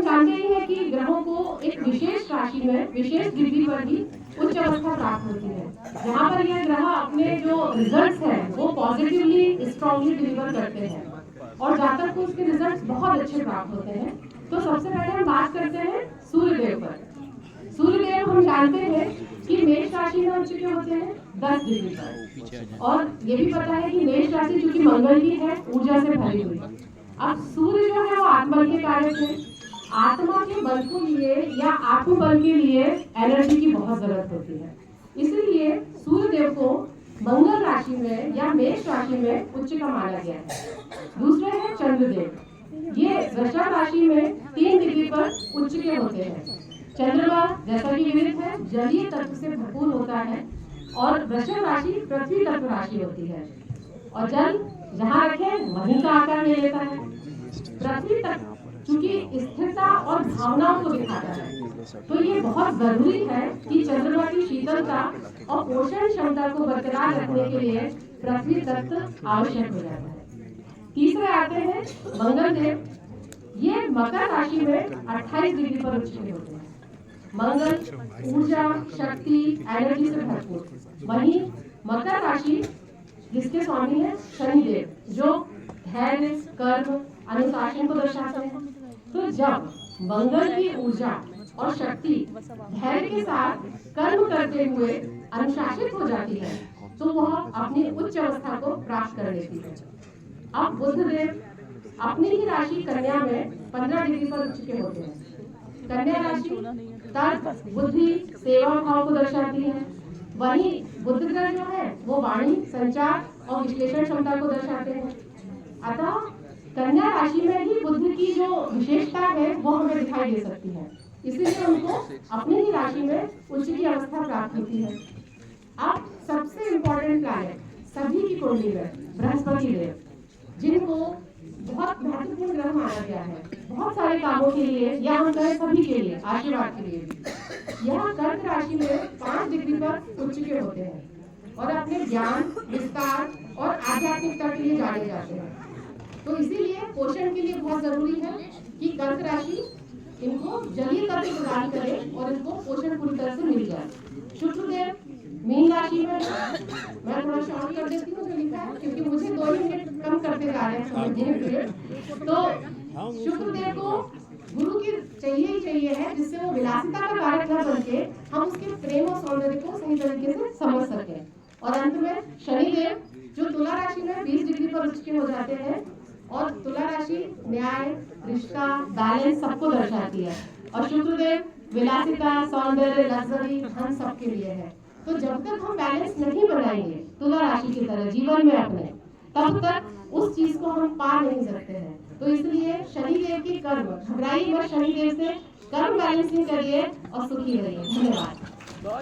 हम जानते ही हैं कि ग्रहों को एक विशेष राशि में विशेष डिग्री पर ही उच्च अवस्था प्राप्त होती है, जहाँ पर यह ग्रह अपने जो रिजल्ट्स हैं वो पॉजिटिवली स्ट्रांगली डिलीवर करते हैं और जातक को उसके रिजल्ट्स बहुत अच्छे प्राप्त होते हैं। तो सबसे पहले हम बात करते हैं सूर्यदेव पर। सूर्यदेव हम जानते हैं कि मेष राशि में उच्च के होते हैं 10 डिग्री पर, और ये भी पता है कि मेष राशि चूंकि मंगल की है, ऊर्जा से भरी हुई। अब सूर्य जो है वो आत्मा के कारक है। आत्मा के बल के लिए या आत्मबल के लिए एनर्जी की बहुत जरूरत होती है, इसलिए सूर्यदेव को मंगल राशि में या मेष राशि में उच्च का माना गया है। दूसरे है चंद्रदेव, ये वृषभ राशि में 3 डिग्री पर उच्च के होते हैं। चंद्रमा जैसा कि विदित है जलीय तत्व से भरपूर होता है और वृषभ राशि पृथ्वी तत्व राशि होती है, और जल जहाँ रखे वहीं का आकार ले लेता है। पृथ्वी तत्व चूंकि स्थिरता और भावनाओं को दिखाता है, तो ये बहुत जरूरी है कि चंद्रमा की शीतलता और पोषण क्षमता को बरकरार रखने के लिए पृथ्वी तत्व आवश्यक हो जाता है। तीसरे आते हैं मंगल देव, ये मकर राशि में 28 डिग्री पर उच्च होते हैं। मंगल ऊर्जा, शक्ति, एनर्जी से भरपूर। वहीं मकर राशि जिसके स्वामी है शनिदेव, जो धैर्य, कर्म, अनुशासन को दर्शाते हैं। तो जब मंगल की ऊर्जा और शक्ति धैर्य के साथ कर्म करते हुए अनुशासित हो जाती है तो वह अपनी उच्च अवस्था को प्राप्त कर लेती है। अब बुधदेव अपनी ही राशि कन्या में 15 डिग्री पर उच्च के होते हैं। कन्या राशि तर्क, बुद्धि, सेवा भाव को दर्शाती है। वहीं बुध ग्रह जो है वो वाणी, संचार और विश्लेषण क्षमता को दर्शाते हैं। अतः कन्या राशि में ही बुद्ध की जो विशेषता है वो हमें दिखाई दे सकती है, इसीलिए उनको अपनी ही राशि में उच्च की अवस्था प्राप्त होती है। अब सबसे इम्पोर्टेंट प्लैनेट सभी की कुंडली में बृहस्पति देव, जिनको बहुत महत्वपूर्ण ग्रह माना गया है बहुत सारे कामों के लिए, या हम कहें सभी के लिए, आशीर्वाद के लिए भी। यह कर्क राशि में 5 डिग्री पर उच्च के होते हैं और अपने ज्ञान, विस्तार और आध्यात्मिकता के लिए जाने जाते हैं। तो इसीलिए पोषण के लिए बहुत जरूरी है कि कर्क राशि इनको जलीय तत्व प्रदान करे और इनको पोषण पूरी तरह से मिल जाए। शुक्रदेव मीन राशि में, मैं थोड़ा शॉर्ट कर देती हूँ जो लिखा है क्योंकि मुझे 2 मिनट कम करते जा रहे हैं समझने के लिए। तो शुक्रदेव को गुरु की चाहिए ही चाहिए है, जिससे वो विलासिता का कारक न बन के हम उसके प्रेम और सौंदर्य को सही तरीके से समझ सके। और अंत में शनिदेव जो तुला राशि में 20 डिग्री पर उच्च के हो जाते हैं, और तुला राशि न्याय, रिश्ता, बैलेंस सबको दर्शाती है, और शुक्रदेव विलासिता, सौंदर्य, लग्जरी, धन सबके लिए है। तो जब तक हम बैलेंस नहीं बनाएंगे तुला राशि की तरह जीवन में अपने, तब तक उस चीज को हम पा नहीं सकते हैं। तो इसलिए शनिदेव की कर्म, घबराइए मत शनिदेव से, कर्म बैलेंसिंग करिए और सुखी रहिए। धन्यवाद।